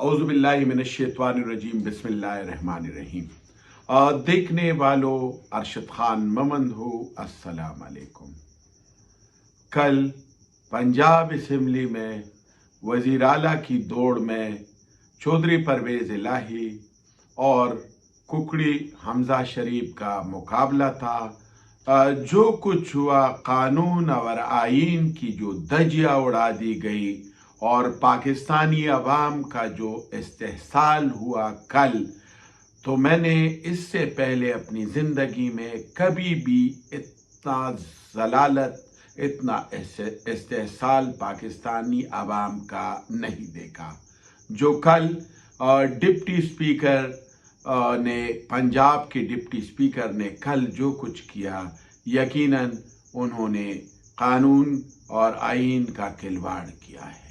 औज़ुबिल्लाहि मिनश्शैतानिर्रजीम बिस्मिल्लाहिर्रहमानिर्रहीम। देखने वालों, अरशद खान ममंद हो, अस्सलाम वालेकुम। कल पंजाब असम्बली में वज़ीर आला की दौड़ में चौधरी परवेज़ इलाही और कुकड़ी हमजा शरीफ का मुकाबला था। जो कुछ हुआ, कानून और आइन की जो धज्जियां उड़ा दी गई और पाकिस्तानी अवाम का जो इस्तेहसाल हुआ कल, तो मैंने इससे पहले अपनी ज़िंदगी में कभी भी इतना ज़लालत, इतना इस्तेहसाल पाकिस्तानी अवाम का नहीं देखा। जो कल डिप्टी स्पीकर ने, पंजाब के डिप्टी स्पीकर ने कल जो कुछ किया, यकीनन उन्होंने कानून और आइन का खिलवाड़ किया है।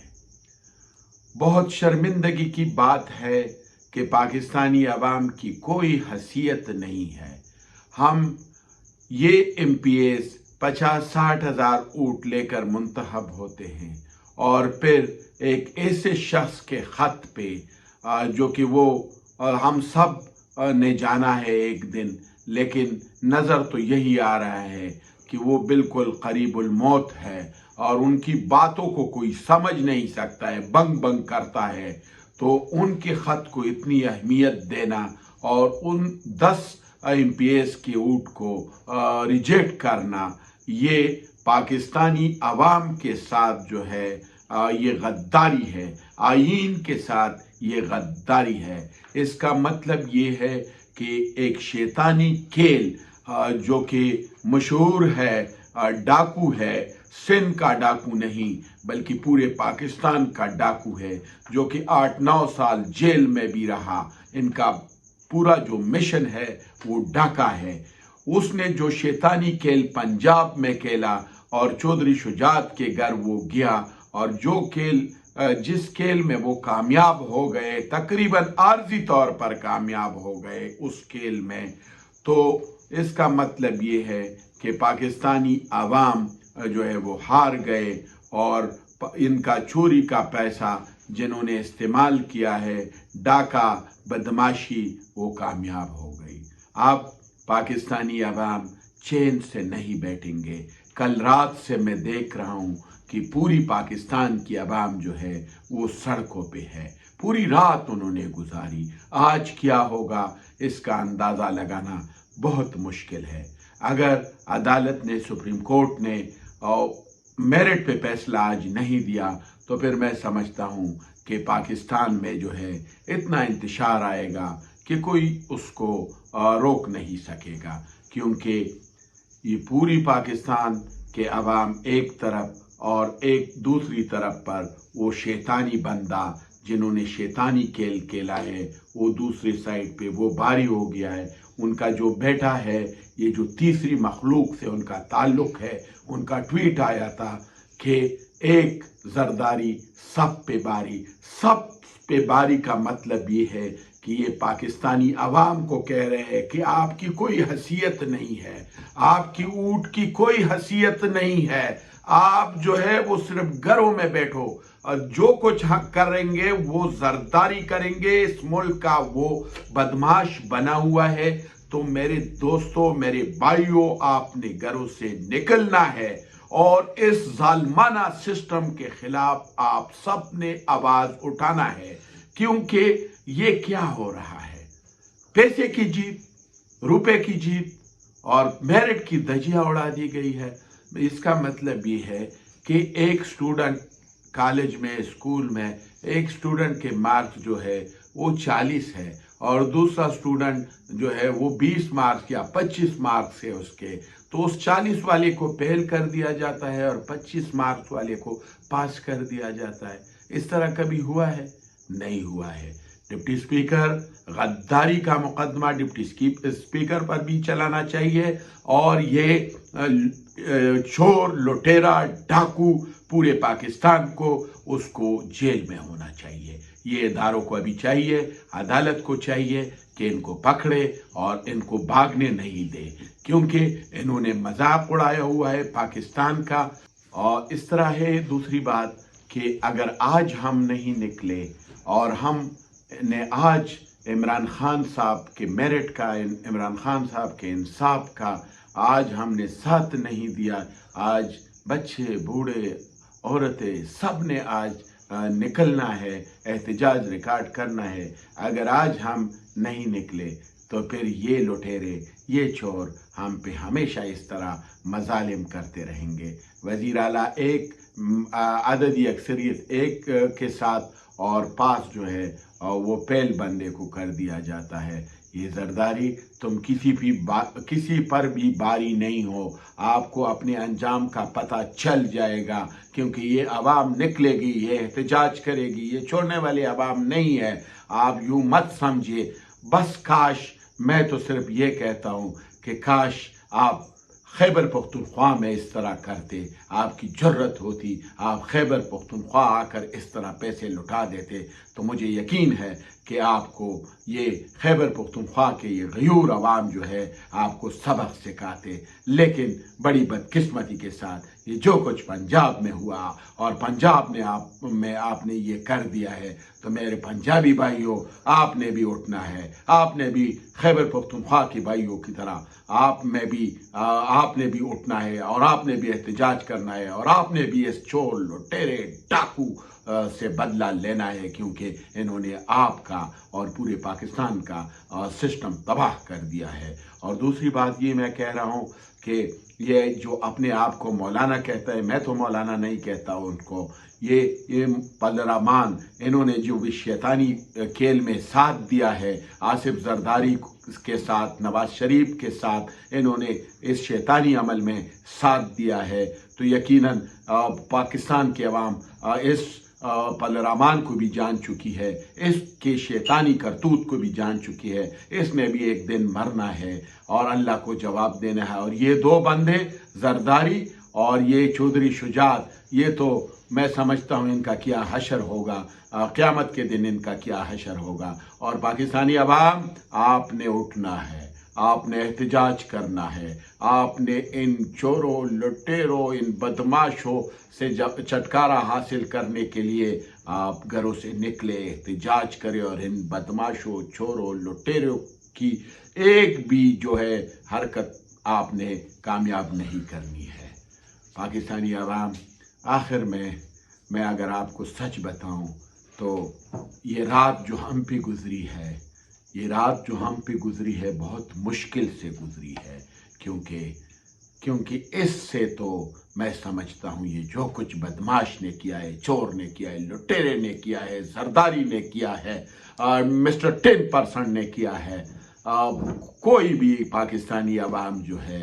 बहुत शर्मिंदगी की बात है कि पाकिस्तानी अवाम की कोई हैसियत नहीं है। हम ये MPs 50-60 हज़ार वोट लेकर मुंतखब होते हैं और फिर एक ऐसे शख्स के ख़त पे जो कि वो हम सब ने जाना है एक दिन, लेकिन नज़र तो यही आ रहा है कि वो बिल्कुल करीबुल मौत है और उनकी बातों को कोई समझ नहीं सकता है, बंग बंग करता है। तो उनके ख़त को इतनी अहमियत देना और उन 10 MPs के वोट को रिजेक्ट करना, ये पाकिस्तानी अवाम के साथ जो है ये गद्दारी है, आइन के साथ ये गद्दारी है। इसका मतलब ये है कि एक शैतानी खेल जो कि मशहूर है, डाकू है, सिंध का डाकू नहीं बल्कि पूरे पाकिस्तान का डाकू है, जो कि 8-9 साल जेल में भी रहा। इनका पूरा जो मिशन है वो डाका है। उसने जो शैतानी खेल पंजाब में खेला और चौधरी शुजात के घर वो गया और जो खेल, जिस खेल में वो कामयाब हो गए, तकरीबन आर्जी तौर पर कामयाब हो गए उस खेल में, तो इसका मतलब ये है कि पाकिस्तानी अवाम जो है वो हार गए और इनका चोरी का पैसा जिन्होंने इस्तेमाल किया है, डाका, बदमाशी, वो कामयाब हो गई। अब पाकिस्तानी अवाम चैन से नहीं बैठेंगे। कल रात से मैं देख रहा हूँ कि पूरी पाकिस्तान की अवाम जो है वो सड़कों पे है। पूरी रात उन्होंने गुजारी। आज क्या होगा इसका अंदाज़ा लगाना बहुत मुश्किल है। अगर अदालत ने, सुप्रीम कोर्ट ने मेरिट पे फैसला आज नहीं दिया तो फिर मैं समझता हूँ कि पाकिस्तान में जो है इतना इंतशार आएगा कि कोई उसको रोक नहीं सकेगा, क्योंकि ये पूरी पाकिस्तान के अवाम एक तरफ और एक दूसरी तरफ पर वो शैतानी बंदा जिन्होंने शैतानी खेल खेला है, वो दूसरी साइड पे वो बारी हो गया है। उनका जो बेटा है, ये जो तीसरी मखलूक से उनका ताल्लुक है, उनका ट्वीट आया था कि एक जरदारी सब पे बारी। सब पे बारी का मतलब ये है कि ये पाकिस्तानी अवाम को कह रहे हैं कि आपकी कोई हैसियत नहीं है, आपकी ऊँट की कोई हैसियत नहीं है, आप जो है वो सिर्फ घरों में बैठो और जो कुछ हक करेंगे वो जरदारी करेंगे। इस मुल्क का वो बदमाश बना हुआ है। तो मेरे दोस्तों, मेरे भाइयों, आपने घरों से निकलना है और इस जालमाना सिस्टम के खिलाफ आप सब ने आवाज उठाना है, क्योंकि ये क्या हो रहा है, पैसे की जीत, रुपए की जीत और मेरिट की धज्जियां उड़ा दी गई है। इसका मतलब ये है कि एक स्टूडेंट कॉलेज में, स्कूल में, एक स्टूडेंट के मार्क्स जो है वो 40 है और दूसरा स्टूडेंट जो है वो 20 मार्क्स या 25 मार्क्स है उसके, तो उस 40 वाले को फेल कर दिया जाता है और 25 मार्क्स वाले को पास कर दिया जाता है। इस तरह कभी हुआ है? नहीं हुआ है। डिप्टी स्पीकर, गद्दारी का मुकदमा डिप्टी स्पीकर पर भी चलाना चाहिए और ये चोर, लुटेरा, डाकू पूरे पाकिस्तान को, उसको जेल में होना चाहिए। ये इदारों को अभी चाहिए, अदालत को चाहिए कि इनको पकड़े और इनको भागने नहीं दे, क्योंकि इन्होंने मजाक उड़ाया हुआ है पाकिस्तान का। और इस तरह है दूसरी बात कि अगर आज हम नहीं निकले اور ہم نے آج عمران خان صاحب کے میرٹ کا، عمران خان صاحب کے انصاف کا آج ہم نے ساتھ نہیں دیا. آج بچے، بوڑھے، عورتیں سب نے آج نکلنا ہے، احتجاج ریکارڈ کرنا ہے. اگر آج ہم نہیں نکلے تو پھر یہ لٹیرے، یہ چور ہم پہ ہمیشہ اس طرح مظالم کرتے رہیں گے. وزیر اعلیٰ ایک عددی اکثریت ایک کے ساتھ اور پاس جو ہے وہ پہل بندے کو کر دیا جاتا ہے. یہ زرداری تم کسی پر بھی باری نہیں ہو، آپ کو اپنے انجام کا پتہ چل جائے گا، کیونکہ یہ عوام نکلے گی، یہ احتجاج کرے گی. یہ چھوڑنے والے عوام نہیں ہے، آپ یوں مت سمجھیے. بس کاش، میں تو صرف یہ کہتا ہوں کہ کاش آپ خیبر پختونخوا میں اس طرح کرتے، آپ کی جرت ہوتی، آپ خیبر پختونخوا آ کر اس طرح پیسے لٹا دیتے تو مجھے یقین ہے کہ آپ کو یہ خیبر پختونخوا کے یہ غیور عوام جو ہے آپ کو سبق سکھاتے. لیکن بڑی بدقسمتی کے ساتھ یہ جو کچھ پنجاب میں ہوا اور پنجاب میں آپ نے یہ کر دیا ہے، تو میرے پنجابی بھائیوں، آپ نے بھی اٹھنا ہے. آپ نے بھی خیبر پختونخوا کے بھائیوں کی طرح آپ نے بھی اٹھنا ہے اور آپ نے بھی احتجاج کرنا ہے اور آپ نے بھی اس چور، لٹیرے، ڈاکو سے بدلہ لینا ہے، کیونکہ انہوں نے آپ کا اور پورے پاکستان کا سسٹم تباہ کر دیا ہے. اور دوسری بات یہ میں کہہ رہا ہوں کہ یہ جو اپنے آپ کو مولانا کہتا ہے، میں تو مولانا نہیں کہتا ان کو. یہ پارلیمان، انہوں نے جو بھی شیطانی کھیل میں ساتھ دیا ہے، آصف زرداری کے ساتھ، نواز شریف کے ساتھ انہوں نے اس شیطانی عمل میں ساتھ دیا ہے، تو یقیناً پاکستان کے عوام اس پارلیمان کو بھی جان چکی ہے، اس کے شیطانی کرتوت کو بھی جان چکی ہے. اس نے بھی ایک دن مرنا ہے اور اللہ کو جواب دینا ہے. اور یہ دو بندے، زرداری اور یہ چودھری شجاعت، یہ تو میں سمجھتا ہوں ان کا کیا حشر ہوگا، قیامت کے دن ان کا کیا حشر ہوگا. اور پاکستانی عوام، آپ نے اٹھنا ہے، آپ نے احتجاج کرنا ہے. آپ نے ان چوروں، لٹیروں، ان بدماشوں سے چھٹکارا حاصل کرنے کے لیے آپ گھروں سے نکلے، احتجاج کرے اور ان بدماشوں، چوروں، لٹیروں کی ایک بھی جو ہے حرکت آپ نے کامیاب نہیں کرنی ہے. پاکستانی عوام، آخر میں اگر آپ کو سچ بتاؤں تو یہ رات جو ہم پہ گزری ہے، یہ رات جو ہم پہ گزری ہے بہت مشکل سے گزری ہے، کیونکہ اس سے تو میں سمجھتا ہوں یہ جو کچھ بدماش نے کیا ہے، چور نے کیا ہے، لٹیرے نے کیا ہے، زرداری نے کیا ہے، مسٹر 10% نے کیا ہے، کوئی بھی پاکستانی عوام جو ہے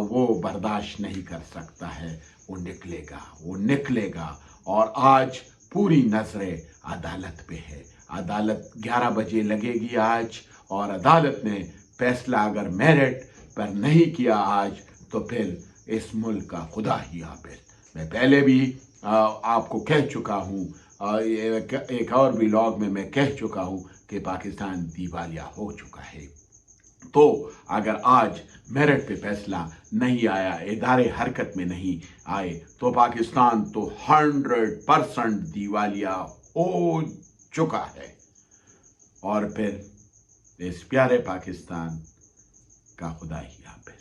وہ برداشت نہیں کر سکتا ہے. وہ نکلے گا. اور آج پوری نظریں عدالت پہ ہے. عدالت 11 بجے لگے گی آج، اور عدالت نے فیصلہ اگر میرٹ پر نہیں کیا آج تو پھر اس ملک کا خدا ہی حافظ. میں پہلے بھی آپ کو کہہ چکا ہوں، ایک اور ولاگ میں کہہ چکا ہوں کہ پاکستان دیوالیہ ہو چکا ہے. تو اگر آج میرٹ پہ فیصلہ نہیں آیا، ادارے حرکت میں نہیں آئے، تو پاکستان تو 100% دیوالیہ ہو چکا ہے. اور پھر اس پیارے پاکستان کا خدا ہی حافظ.